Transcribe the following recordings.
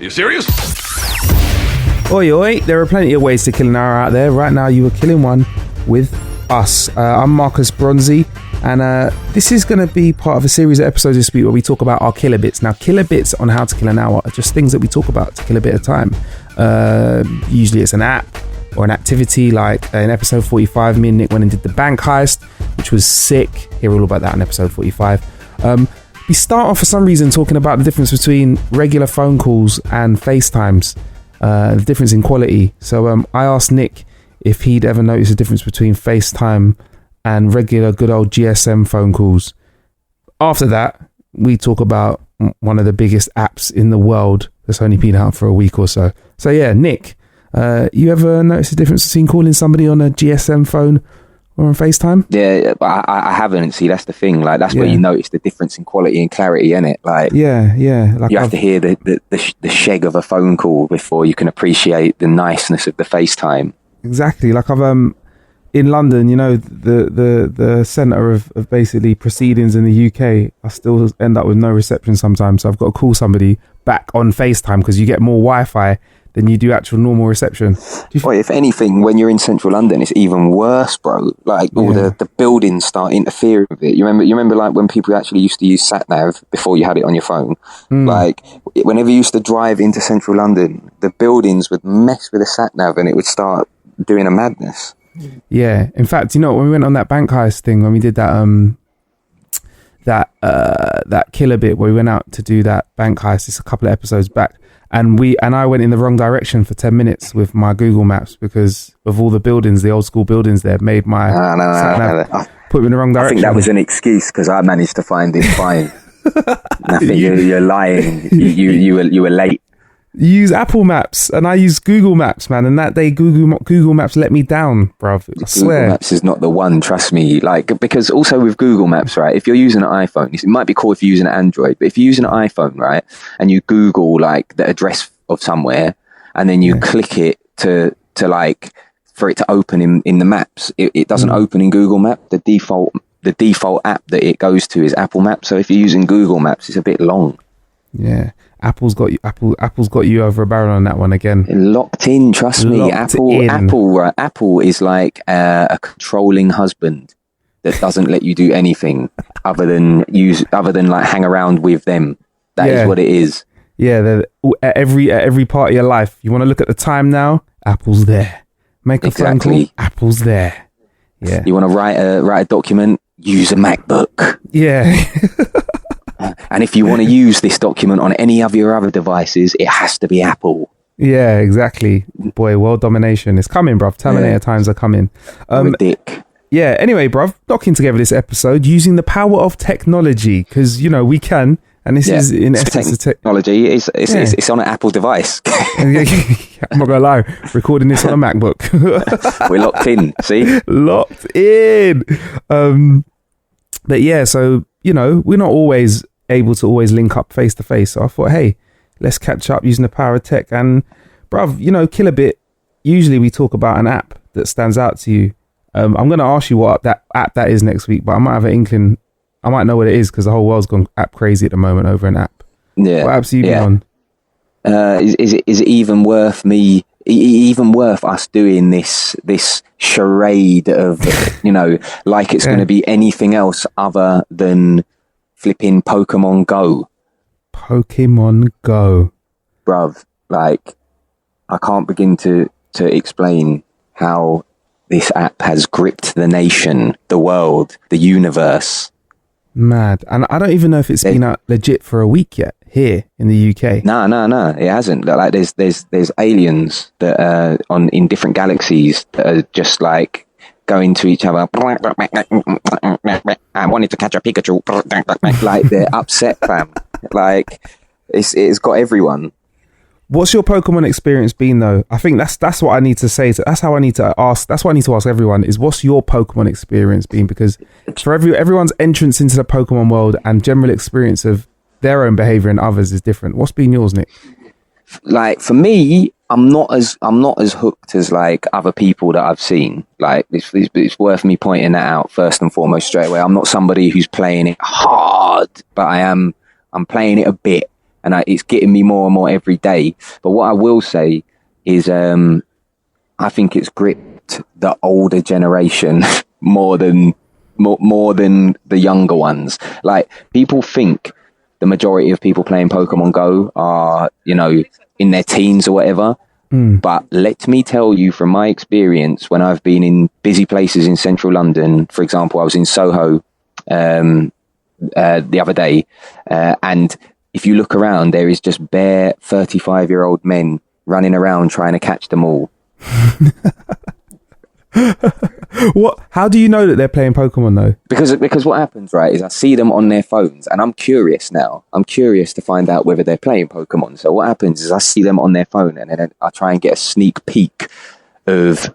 Are you serious? Oi, oi, there are plenty of ways to kill an hour out there. Right now, you are killing one with us. I'm Marcus Bronzy, and this is going to be part of a series of episodes this week where we talk about our killer bits. Now, killer bits on how to kill an hour are just things that we talk about to kill a bit of time. Usually it's an app or an activity, like in episode 45, me and Nick went and did the bank heist, which was sick. Hear all about that in episode 45. We start off for some reason talking about the difference between regular phone calls and FaceTimes, the difference in quality. So I asked Nick if he'd ever noticed a difference between FaceTime and regular good old GSM phone calls. After that, we talk about one of the biggest apps in the world that's only been out for a week or so. So yeah, Nick, you ever noticed a difference between calling somebody on a GSM phone or on FaceTime? Yeah, but I haven't. See, that's the thing. Like, that's where you notice the difference in quality and clarity, innit? Like, yeah. Like, you have to hear the sheg of a phone call before you can appreciate the niceness of the FaceTime. Exactly. Like, I've in London, you know, the centre of basically proceedings in the UK, I still end up with no reception sometimes. So I've got to call somebody back on FaceTime because you get more Wi-Fi than you do actual normal reception. Well, if anything, when you're in central London, it's even worse, bro. Like, all the buildings start interfering with it. You remember like when people actually used to use sat-nav before you had it on your phone? Like, whenever you used to drive into central London, the buildings would mess with the sat-nav and it would start doing a madness. Yeah. In fact, you know, when we went on that bank heist thing, when we did that that killer bit where we went out to do that bank heist, it's a couple of episodes back, and I went in the wrong direction for 10 minutes with my Google Maps because of all the buildings, the old school buildings there made my No. put me in the wrong direction. I think that was an excuse because I managed to find it fine. I think you're lying. You were late. You use Apple Maps and I use Google Maps, man, and that day Google Maps let me down, bruv. I swear. Google Maps is not the one, trust me. Like, because also with Google Maps, right, if you're using an iPhone, it might be cool if you're using an Android, but if you're using an iPhone, right, and you Google like the address of somewhere and then you click it to like for it to open in the maps, it doesn't open in Google Maps. The default app that it goes to is Apple Maps. So if you're using Google Maps, it's a bit long. Yeah. Apple's got you over a barrel on that one again. Locked in, trust me. Apple is like a controlling husband that doesn't let you do anything other than like hang around with them. That is what it is. Yeah, at every part of your life. You want to look at the time now? Apple's there. Make a phone call? Apple's there. Yeah. You want to write a document? Use a MacBook. Yeah. And if you want to use this document on any of your other devices, it has to be Apple. Yeah, exactly. Boy, world domination is coming, bruv. Terminator times are coming. Dick. Yeah, anyway, bruv, knocking together this episode using the power of technology, because, you know, we can, and this is in essence technology. It's on an Apple device. I'm not going to lie, recording this on a MacBook. We're locked in, see? Locked in. But yeah, so, you know, we're not always able to always link up face to face. So I thought, hey, let's catch up using the power of tech. And bruv, you know, kill a bit. Usually we talk about an app that stands out to you. I'm going to ask you what that app that is next week, but I might have an inkling. I might know what it is because the whole world's gone app crazy at the moment over an app. Yeah. What apps have you been on? Is it even worth us doing this charade of, you know, like it's going to be anything else other than flipping Pokemon Go? Pokemon Go. Bruv, like, I can't begin to explain how this app has gripped the nation, the world, the universe. Mad. And I don't even know if it's been out legit for a week yet here in the UK. No, it hasn't. Like, there's aliens that are in different galaxies that are just like going to each other. I wanted to catch a Pikachu. Like, they're upset, fam. Like, it's got everyone. What's your Pokemon experience been though? I think that's what I need to say. That's how I need to ask. That's what I need to ask everyone is, what's your Pokemon experience been? Because for everyone's entrance into the Pokemon world and general experience of their own behavior and others is different. What's been yours, Nick? Like, for me, I'm not as hooked as like other people that I've seen. Like, it's worth me pointing that out first and foremost straight away. I'm not somebody who's playing it hard, but I'm playing it a bit. and it's getting me more and more every day. But what I will say is, I think it's gripped the older generation more than the younger ones. Like, people think the majority of people playing Pokemon Go are, you know, in their teens or whatever. But let me tell you from my experience, when I've been in busy places in central London, for example, I was in Soho the other day, and if you look around, there is just bare 35-year-old men running around trying to catch them all. What? How do you know that they're playing Pokemon though? Because what happens, right, is I see them on their phones, and I'm curious now. I'm curious to find out whether they're playing Pokemon. So what happens is I see them on their phone, and then I try and get a sneak peek of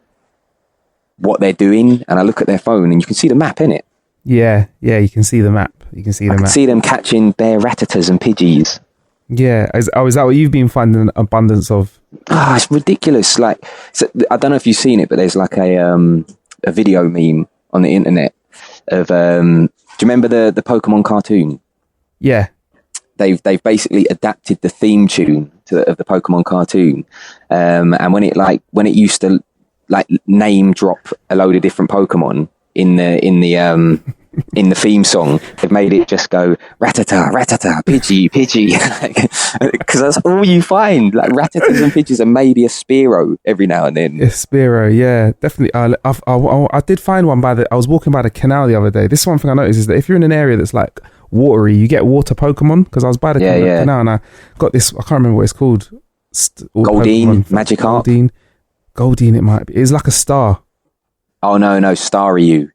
what they're doing, and I look at their phone, and you can see the map, innit? Yeah, you can see the map. You can see the map. I can see them catching bare Rattatas and Pidgeys. Yeah. Is that what you've been finding an abundance of? It's ridiculous. Like, so, I don't know if you've seen it, but there's like a video meme on the internet of do you remember the Pokemon cartoon? Yeah. They've basically adapted the theme tune of the Pokemon cartoon, and when it used to like name drop a load of different Pokemon in the theme song, they've made it just go Rattata, Rattata, Pidgey, because that's all you find, like Rattatas and Pidgeys, and maybe a Spearow every now and then. A Spearow, yeah, definitely. I did find one I was walking by the canal the other day. This one thing I noticed is that if you're in an area that's like watery, you get water Pokemon, because I was by the canal and I got this, I can't remember what it's called. Goldeen, Magikarp. Goldeen, it might be. It's like a star. Oh no, Staryu.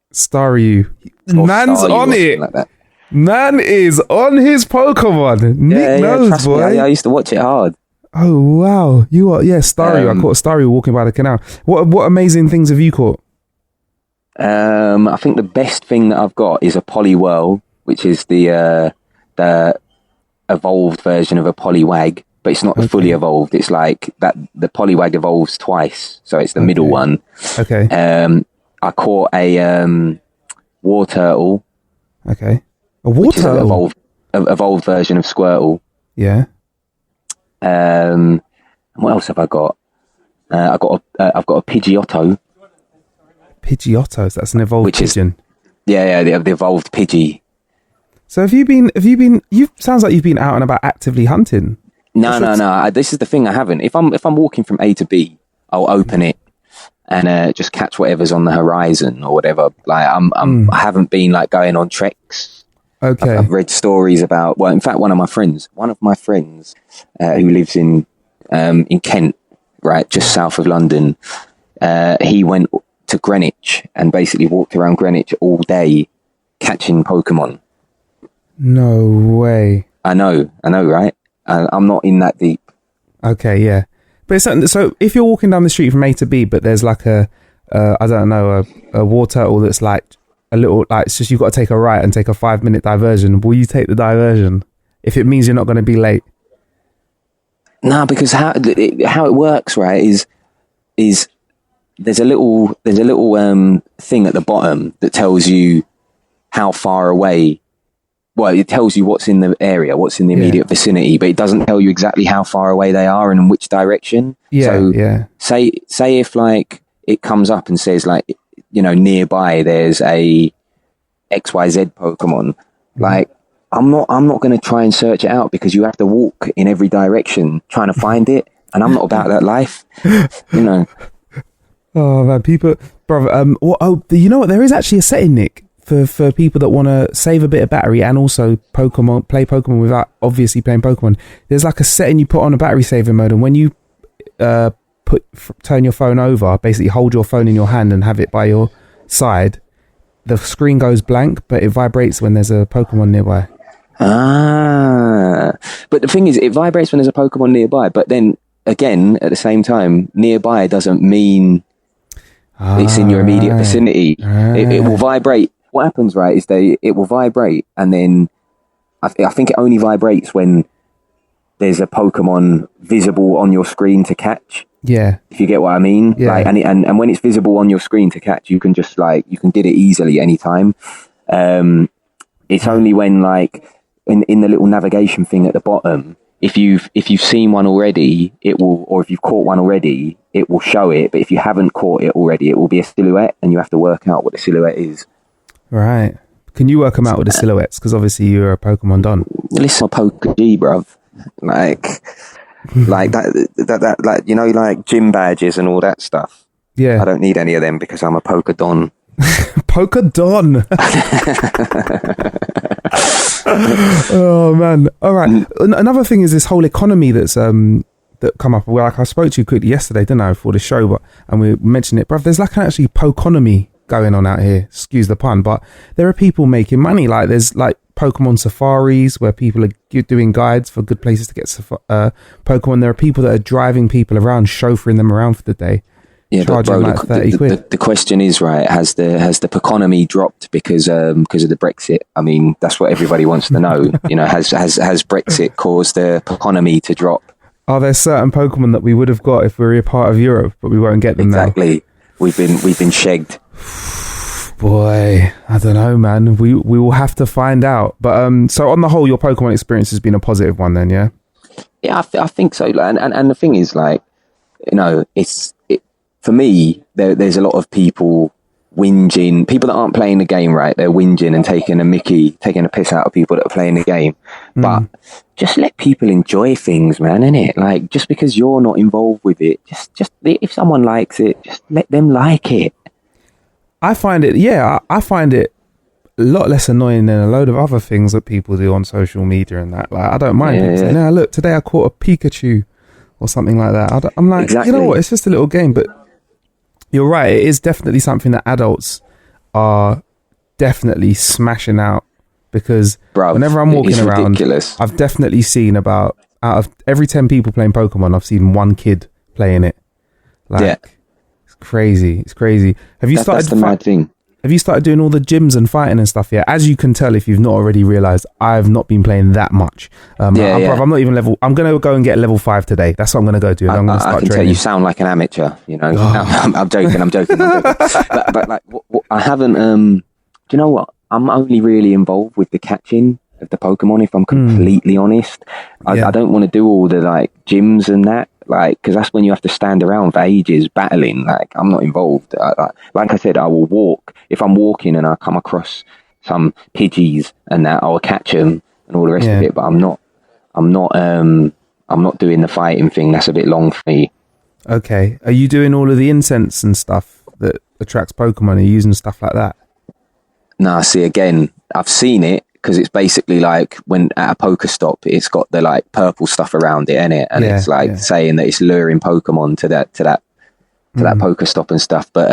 Man's on it. Like Man is on his Pokemon. Nick knows, boy. I used to watch it hard. Oh wow, you are Staryu. I caught Staryu walking by the canal. What amazing things have you caught? I think the best thing that I've got is a Poliwhirl, which is the evolved version of a Poliwag, but it's not the fully evolved. It's like that the Poliwag evolves twice, so it's the middle one. Okay. I caught a Wartortle. Okay. A Wartortle? Evolved version of Squirtle. Yeah. And what else have I got? I've got a Pidgeotto. Pidgeotto, so that's an evolved pigeon. The evolved Pidgey. So have you been, sounds like you've been out and about actively hunting. No. This is the thing, I haven't. If I'm walking from A to B, I'll open it and just catch whatever's on the horizon or whatever. Like I haven't been like going on treks. Okay. I've read stories about. Well, in fact, one of my friends who lives in Kent, right, just south of London. He went to Greenwich and basically walked around Greenwich all day catching Pokemon. No way. I know, right? I'm not in that deep. Okay, yeah. But so if you're walking down the street from A to B, but there's like a Wartortle that's like a little, like, it's just you've got to take a right and take a 5-minute diversion, will you take the diversion if it means you're not going to be late? No, because how it works, right, is there's a little thing at the bottom that tells you how far away. Well, it tells you what's in the area, what's in the immediate vicinity, but it doesn't tell you exactly how far away they are and in which direction. Say if like it comes up and says like, you know, nearby there's a XYZ Pokemon, like I'm not going to try and search it out, because you have to walk in every direction trying to find it, and I'm not about that life, you know. Oh man, people, brother. You know what? There is actually a setting, Nick, for people that want to save a bit of battery and also play Pokemon without obviously playing Pokemon. There's like a setting you put on a battery saving mode, and when you turn your phone over, basically hold your phone in your hand and have it by your side, the screen goes blank, but it vibrates when there's a Pokemon nearby. But the thing is, it vibrates when there's a Pokemon nearby, but then again, at the same time, nearby doesn't mean it's in your immediate vicinity. It will vibrate. What happens, right, is it will vibrate, and then I think it only vibrates when there's a Pokemon visible on your screen to catch. Yeah. If you get what I mean. Yeah. Like, and when it's visible on your screen to catch, you can just you can get it easily anytime. It's only when like in the little navigation thing at the bottom, if you've seen one already, it will, or if you've caught one already, it will show it. But if you haven't caught it already, it will be a silhouette, and you have to work out what the silhouette is. Right. Can you work them out with the silhouettes? Because obviously you're a Pokemon Don. Listen, Poke G, bruv. Like that, like, you know, like gym badges and all that stuff. Yeah. I don't need any of them because I'm a PokéDON. PokéDON. Oh man! All right. Another thing is this whole economy that's that come up. Well, like I spoke to you quickly yesterday, didn't I, before the show? And we mentioned it, bruv. There's like actually Pokeconomy going on out here. Excuse the pun, but there are people making money. Like there's like Pokemon safaris where people are doing guides for good places to get Pokemon. There are people that are driving people around, chauffeuring them around for the day. Yeah, but bro, like the question is, right, has the Pokéconomy dropped because of the Brexit? I mean, that's what everybody wants to know. You know, has Brexit caused the Pokéconomy to drop? Are there certain Pokemon that we would have got if we were a part of Europe, but we won't get them now? Exactly. We've been shagged. Boy, I don't know, man. We will have to find out. But so on the whole, your Pokemon experience has been a positive one, then, yeah? Yeah, I think so. And the thing is, like, you know, for me, there's a lot of people whinging, people that aren't playing the game, right? They're whinging and taking a piss out of people that are playing the game. But just let people enjoy things, man, innit? Like, just because you're not involved with it, just if someone likes it, just let them like it. I find it a lot less annoying than a load of other things that people do on social media and that. Like, I don't mind people saying, "No, look, today I caught a Pikachu," or something like that. I'm like, exactly. You know what? It's just a little game, but you're right. It is definitely something that adults are definitely smashing out because whenever I'm walking around, ridiculous. I've definitely seen out of every 10 people playing Pokemon, I've seen one kid playing it. Like, it's crazy. It's crazy. That's the mad thing. Have you started doing all the gyms and fighting and stuff yet? As you can tell, if you've not already realised, I've not been playing that much. I'm not even level. I'm going to go and get level 5 today. That's what I'm going to go do. I'm going to start I can training. Tell you sound like an amateur. You know, I'm joking. But like, I haven't. Do you know what? I'm only really involved with the catching of the Pokemon. If I'm completely honest, I don't want to do all the like gyms and that. Like, because that's when you have to stand around for ages battling. Like, I'm not involved. Like I said, I will walk. If I'm walking and I come across some Pidgeys and that, I'll catch them and all the rest of it. But I'm not doing the fighting thing. That's a bit long for me. Okay. Are you doing all of the incense and stuff that attracts Pokemon? Are you using stuff like that? Nah, see, again, I've seen it. Because it's basically like when at a Pokestop, it's got the like purple stuff around it, innit? And it's like saying that it's luring Pokemon to that Pokestop and stuff. But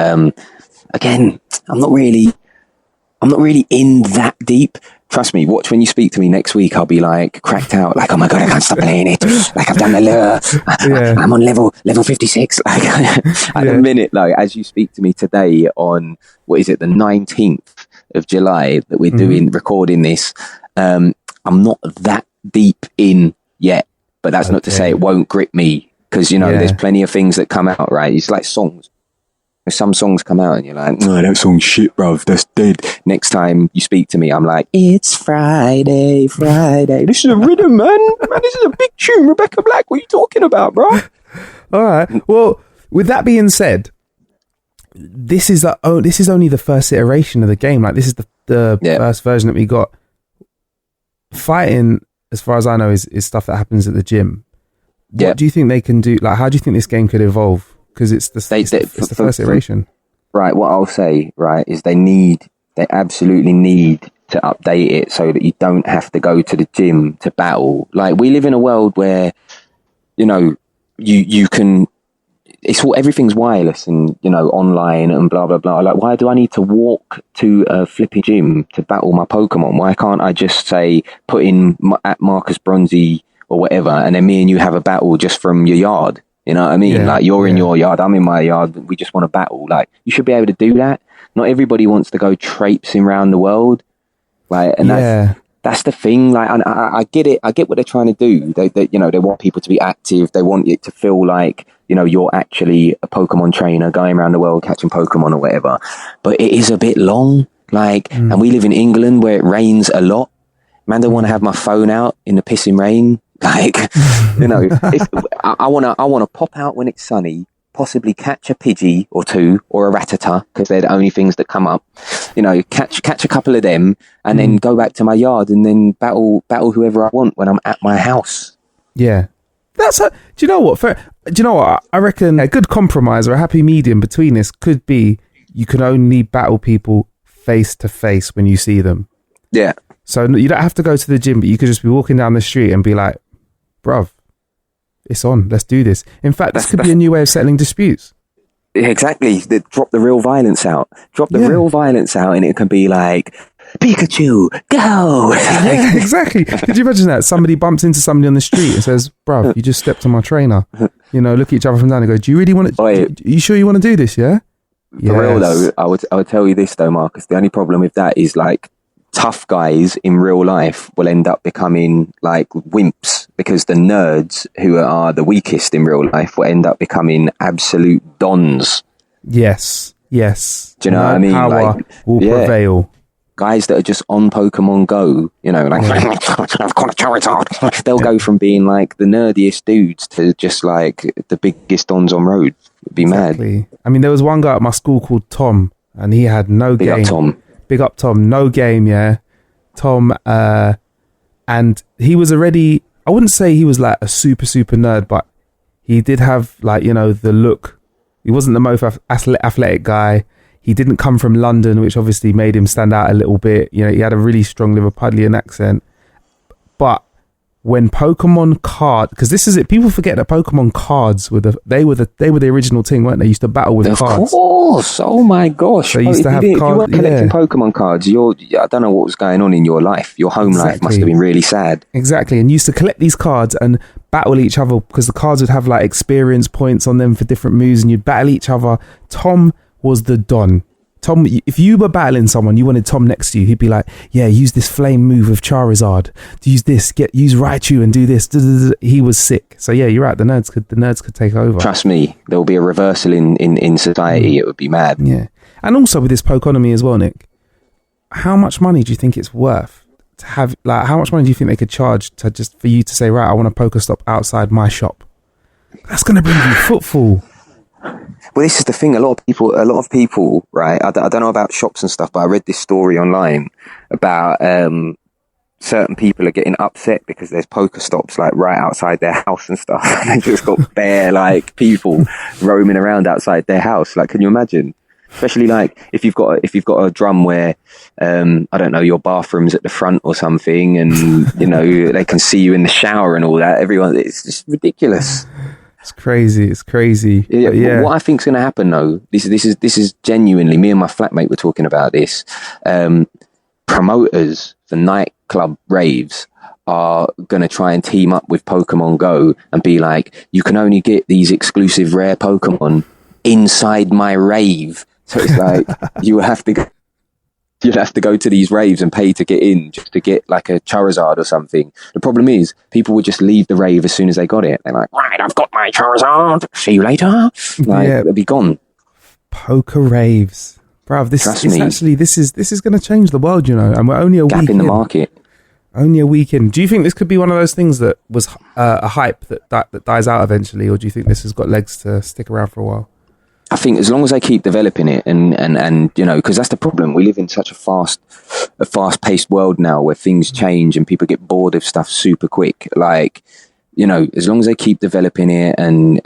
again, I'm not really in that deep. Trust me, watch when you speak to me next week, I'll be like cracked out, like, oh my God, I can't stop playing it. Like, I've done the lure. I'm on level 56. Like, at the minute, like, as you speak to me today on, what is it, the 19th of July that we're recording this, I'm not that deep in yet, but that's not to say it won't grip me, because, you know, there's plenty of things that come out, right? It's like songs. Some songs come out and you're like, no, that song's shit, bruv, that's dead. Next time you speak to me, I'm like, it's Friday. This is a rhythm, man. This is a big tune. Rebecca Black, what are you talking about, bro? All right. Well, with that being said, this is only the first iteration of the game. Like, this is the first version that we got. Fighting, as far as I know, is stuff that happens at the gym. What do you think they can do? Like, how do you think this game could evolve? Because it's the first iteration. Right, what I'll say, right, is they absolutely need to update it so that you don't have to go to the gym to battle. Like, we live in a world where, you know, you can, everything's wireless and, you know, online and blah, blah, blah. Like, why do I need to walk to a flipping gym to battle my Pokemon? Why can't I just say, put in at Marcus Bronzy or whatever, and then me and you have a battle just from your yard? You know what I mean? Yeah, like, you're in your yard, I'm in my yard, we just want to battle. Like, you should be able to do that. Not everybody wants to go traipsing around the world. Right? And that's the thing. Like, I get it. I get what they're trying to do. They you know, they want people to be active. They want it to feel like, you know, you're actually a Pokemon trainer going around the world catching Pokemon or whatever. But it is a bit long. Like, and we live in England where it rains a lot. Man, don't want to have my phone out in the pissing rain. Like, you know, if I want to pop out when it's sunny, possibly catch a Pidgey or two or a Rattata, because they're the only things that come up. You know, catch a couple of them, and then go back to my yard and then battle whoever I want when I'm at my house. Yeah. Do you know what? I reckon a good compromise or a happy medium between this could be you can only battle people face to face when you see them. Yeah. So you don't have to go to the gym, but you could just be walking down the street and be like, bruv, it's on. Let's do this. In fact, this could be a new way of settling disputes. Exactly. Drop the real violence out. Real violence out, and it can be like, Pikachu, go! Yeah, exactly. Could you imagine that? Somebody bumps into somebody on the street and says, bruv, you just stepped on my trainer. You know, look at each other from down and go, do you really want to... Are you sure you want to do this, yeah? For real, though, I would tell you this, though, Marcus. The only problem with that is, like, tough guys in real life will end up becoming, like, wimps, because the nerds who are the weakest in real life will end up becoming absolute dons. Yes. Do you know what I mean? Power will prevail. Guys that are just on Pokemon Go, you know, like, I've got a Charizard. They'll go from being like the nerdiest dudes to just like the biggest dons on road. It'd be mad. I mean, there was one guy at my school called Tom, and he had no game. Big up Tom, no game, yeah. Tom, and he was already, I wouldn't say he was like a super nerd, but he did have like, you know, the look. He wasn't the most athletic guy. He didn't come from London, which obviously made him stand out a little bit. You know, he had a really strong Liverpudlian accent. But when Pokemon card, because this is it, people forget that Pokemon cards were they were the original thing, weren't they? They used to battle with cards. Of course. Oh my gosh. They used to have cards. If you weren't collecting Pokemon cards, I don't know what was going on in your life. Your home life must have been really sad. Exactly. And you used to collect these cards and battle each other, because the cards would have like experience points on them for different moves, and you'd battle each other. Tom was the Don. Tom, if you were battling someone, you wanted Tom next to you, he'd be like, yeah, use this flame move of Charizard, use this, use Raichu and do this. He was sick. So yeah, you're right, the nerds could take over. Trust me, there will be a reversal in society. It would be mad. Yeah. And also with this Pokenomy as well, Nick, how much money do you think it's worth to have, like, how much money do you think they could charge to just for you to say, right, I want a Pokestop outside my shop? That's going to bring you footfall. Well, this is the thing. A lot of people, right? I don't know about shops and stuff, but I read this story online about certain people are getting upset because there's Pokestops like right outside their house and stuff. They just got bare like people roaming around outside their house. Like, can you imagine? Especially like if you've got a drum where I don't know, your bathroom's at the front or something, and you know they can see you in the shower and all that. It's just ridiculous. It's crazy. Yeah. What I think's going to happen, though, this is genuinely, me and my flatmate were talking about this. Promoters for nightclub raves are going to try and team up with Pokemon Go and be like, you can only get these exclusive rare Pokemon inside my rave. So it's like you'd have to go to these raves and pay to get in just to get like a Charizard or something. The problem is people would just leave the rave as soon as they got it. They're like, right, I've got my Charizard. See you later. They'll be gone. Poker raves. Bruv, this is going to change the world, you know, and we're only a week in. Gap in the market. Only a week in. Do you think this could be one of those things that was a hype that dies out eventually, or do you think this has got legs to stick around for a while? I think as long as they keep developing it and you know, because that's the problem. We live in such a fast-paced world now where things change and people get bored of stuff super quick. Like, you know, as long as they keep developing it and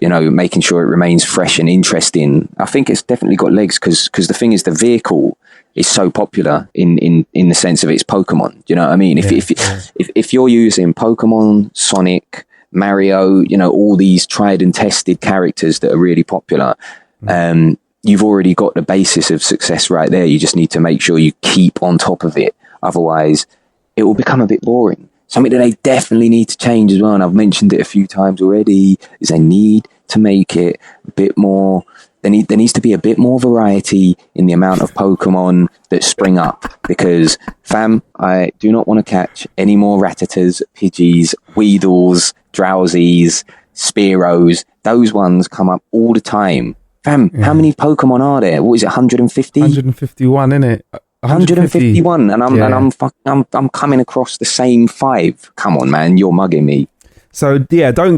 you know, making sure it remains fresh and interesting, I think it's definitely got legs because the thing is the vehicle is so popular in the sense of its Pokemon. Do you know what I mean? If you're using Pokemon, Sonic, Mario, you know, all these tried and tested characters that are really popular, you've already got the basis of success right there. You just need to make sure you keep on top of it. Otherwise, it will become a bit boring. Something that they definitely need to change as well, and I've mentioned it a few times already, is they need to make it a bit more... There needs to be a bit more variety in the amount of Pokemon that spring up, because, fam, I do not want to catch any more Rattatas, Pidgeys, Weedles, Drowsies, Spearows. Those ones come up all the time. Fam, How many Pokemon are there? What is it, 150? 151, innit? 151, and I'm coming across the same 5. Come on, man, you're mugging me. So yeah, don't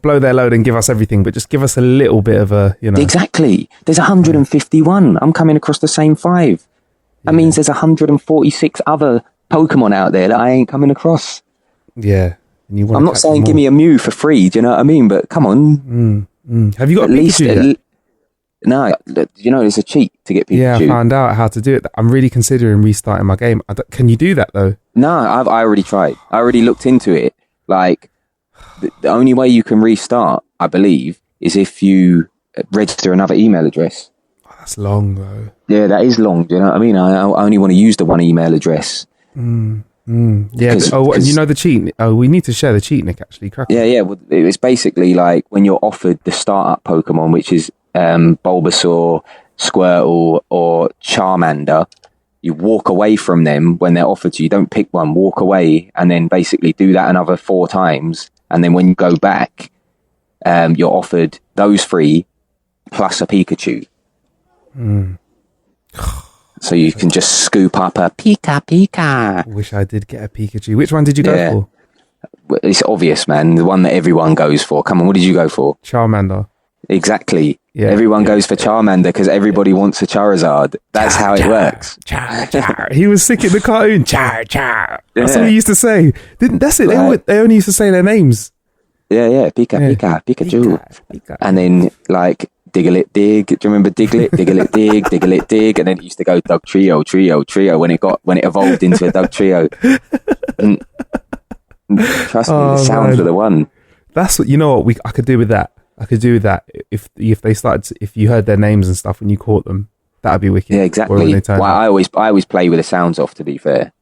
blow their load and give us everything, but just give us a little bit of a, you know. Exactly. There's 151. I'm coming across the same 5. That means there's 146 other Pokemon out there that I ain't coming across. Yeah. And you I'm not saying give me a Mew for free, do you know what I mean? But come on. Have you got at Pikachu yet? No, you know, there's a cheat to get Pikachu. Yeah, I found out how to do it. I'm really considering restarting my game. Can you do that though? No, I already tried. I already looked into it. Like, the only way you can restart, I believe, is if you register another email address. Oh, that's long though. Yeah, that is long. Do you know what I mean? I only want to use the one email address. Yeah. And you know the cheat. Oh, we need to share the cheat, Nick. Actually, Yeah. Well, it's basically like when you're offered the startup Pokemon, which is Bulbasaur, Squirtle, or Charmander. You walk away from them when they're offered to you. Don't pick one. Walk away, and then basically do that another 4 times. And then when you go back, you're offered those 3 plus a Pikachu. So you can just scoop up a Pika. Wish I did get a Pikachu. Which one did you go for? It's obvious, man. The one that everyone goes for. Come on, what did you go for? Charmander. Exactly. Yeah, everyone goes for Charmander because everybody wants a Charizard. That's how it works. Char. He was sick in the cartoon. Char. That's what he used to say. That's it. Right. They only used to say their names. Yeah. Pikachu. Pika. And then like Diglett dig. Do you remember Diglett? Diglett dig, Diglett dig. And then he used to go Doug Trio when it evolved into a Doug Trio. Trust me, the sounds were the one. That's what, you know what I could do with that. I could do with that if they started, if you heard their names and stuff when you caught them, that'd be wicked. Yeah, exactly. Well, I always play with the sounds off, to be fair.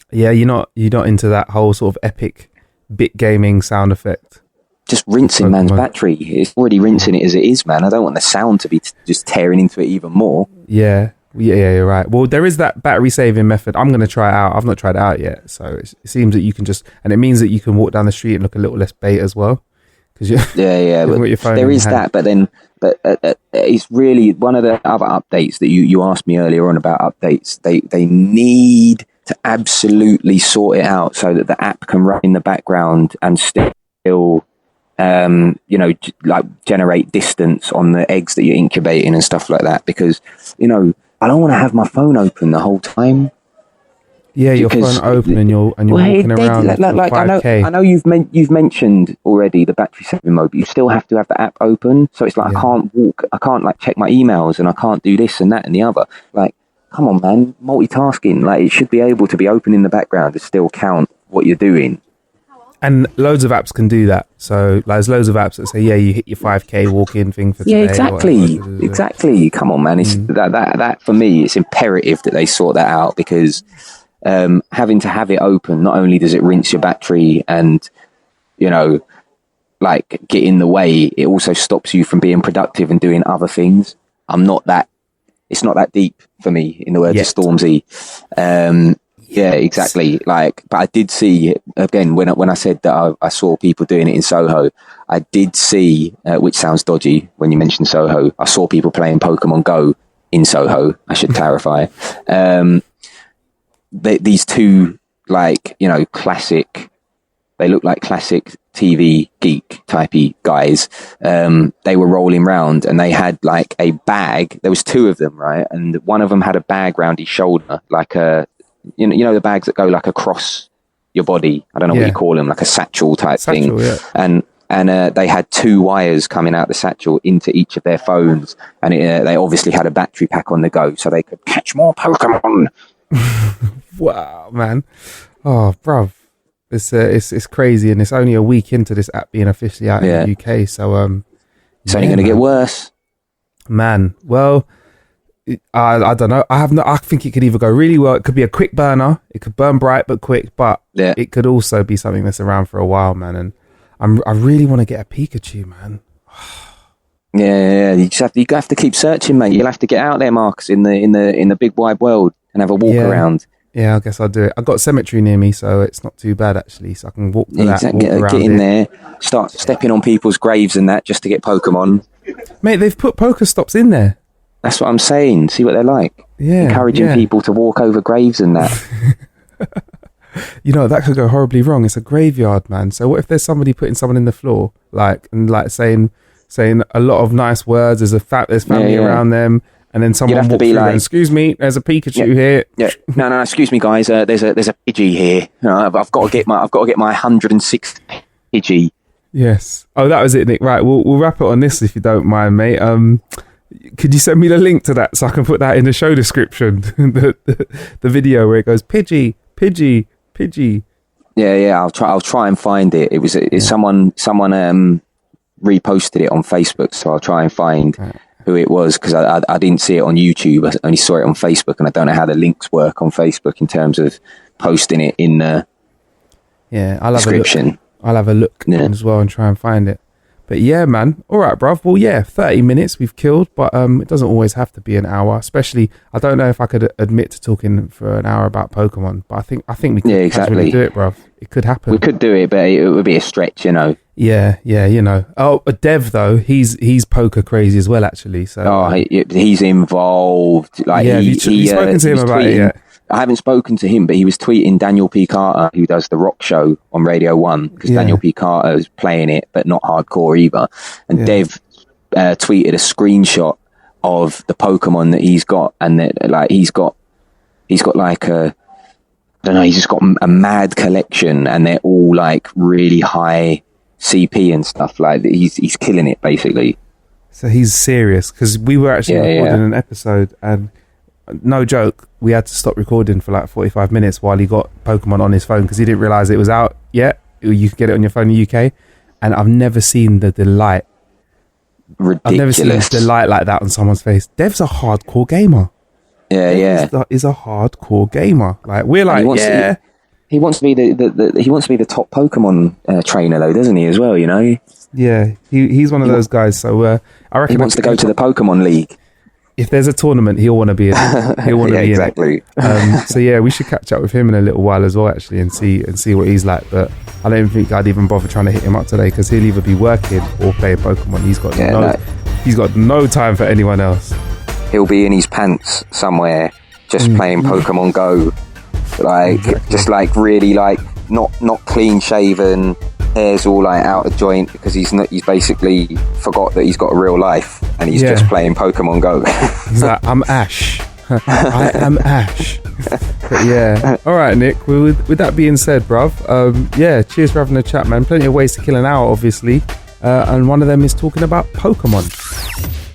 Yeah, you're not into that whole sort of epic bit gaming sound effect. Just rinsing man's battery. It's already rinsing it as it is, man. I don't want the sound to be just tearing into it even more. Yeah, you're right. Well, there is that battery saving method. I'm going to try it out. I've not tried it out yet. So it seems that you can and it means that you can walk down the street and look a little less bait as well. But there is that, but it's really one of the other updates that you asked me earlier on about updates. They need to absolutely sort it out so that the app can run in the background and still, like generate distance on the eggs that you're incubating and stuff like that. Because I don't want to have my phone open the whole time. Yeah, your phone open and you're walking around. Like I know you've mentioned already the battery saving mode, but you still have to have the app open. So it's like I can't walk, I can't like check my emails, and I can't do this and that and the other. Like, come on, man, multitasking. Like, it should be able to be open in the background to still count what you're doing. And loads of apps can do that. So like, there's loads of apps that say, you hit your 5K walk-in thing for today. Yeah, exactly. Come on, man. It's that for me, it's imperative that they sort that out, because having to have it open, not only does it rinse your battery and like get in the way, it also stops you from being productive and doing other things. It's not that deep for me, in the words of Stormzy. Yeah, exactly. Like, but I did see, again, when I said that I saw people doing it in Soho, I did see, which sounds dodgy when you mention Soho, I saw people playing Pokemon Go in Soho, I should clarify. These two, like, classic, they look like classic TV geek typey guys. They were rolling round and they had like a bag. There was 2 of them, right? And one of them had a bag round his shoulder, like a, the bags that go like across your body. I don't know what you call them, like a satchel type thing. Yeah. And they had 2 wires coming out the satchel into each of their phones. And they obviously had a battery pack on the go so they could catch more Pokemon. Wow, man. Oh, bruv. It's crazy, and it's only a week into this app being officially out in the UK, so it's only going to get worse, man. Well, I don't know. I think it could either go really well. It could be a quick burner. It could burn bright but quick, but it could also be something that's around for a while, man. And I really want to get a Pikachu, man. Yeah. You have to keep searching, mate. You'll have to get out there, Marcus, in the big wide world and have a walk around. Yeah, I guess I'll do it. I've got a cemetery near me, so it's not too bad, actually. So I can walk to that, walk around get in there, start stepping on people's graves and that, just to get Pokemon. Mate, they've put Pokestops in there. That's what I'm saying. See what they're like. Yeah, encouraging people to walk over graves and that. You know, that could go horribly wrong. It's a graveyard, man. So what if there's somebody putting someone in the floor, like, and like saying a lot of nice words? There's family around them, and then someone walks through like, excuse me, there's a Pikachu here. Yeah. No, excuse me, guys. There's a Pidgey here. I've got to get my 106th Pidgey. Yes. Oh, that was it, Nick. Right. We'll wrap it on this if you don't mind, mate. Could you send me the link to that so I can put that in the show description? the video where it goes Pidgey. Yeah. I'll try and find it. It's someone reposted it on Facebook, so I'll try and find who it was, because I didn't see it on YouTube. I only saw it on Facebook, and I don't know how the links work on Facebook in terms of posting it in the description. I'll have a look as well and try and find it. But yeah, man. All right, bruv. Well, yeah, 30 minutes we've killed, but it doesn't always have to be an hour. Especially, I don't know if I could admit to talking for an hour about Pokemon, but I think we could actually do it, bruv. It could happen. We could do it, but it would be a stretch, you know. Yeah, you know. Oh, Dev though, he's poker crazy as well, actually. So he's involved. Like, have you spoken to him about it yet? I haven't spoken to him, but he was tweeting Daniel P. Carter, who does the Rock Show on Radio 1, because Daniel P. Carter is playing it, but not hardcore either. And Dev tweeted a screenshot of the Pokemon that he's got, and he's got like a, I don't know, he's just got a mad collection, and they're all like really high CP and stuff. Like, he's killing it, basically. So he's serious, because we were actually recording an episode, and no joke, we had to stop recording for like 45 minutes while he got Pokemon on his phone, because he didn't realise it was out yet. You could get it on your phone in the UK, and I've never seen the delight. Ridiculous. I've never seen the delight like that on someone's face. Dev's a hardcore gamer. Yeah. He's a hardcore gamer. Like, we're like, he wants to be the top Pokemon trainer, though, doesn't he? As well, you know. Yeah, he's one of those guys. So I reckon he wants to go to the Pokemon League. If there's a tournament, he'll want to be in it. He'll want to be exactly. in it. So yeah, we should catch up with him in a little while as well, actually, and see what he's like. But I don't think I'd even bother trying to hit him up today, because he'll either be working or playing Pokemon. He's got no time for anyone else. He'll be in his pants somewhere, just playing Pokemon Go, just like really like not clean shaven, hair's all like out of joint, because he's basically forgot that he's got a real life, and he's just playing Pokemon Go. He's like, I'm Ash. I am Ash. But yeah. All right, Nick. With that being said, bruv, cheers for having a chat, man. Plenty of ways to kill an hour, obviously. And one of them is talking about Pokemon.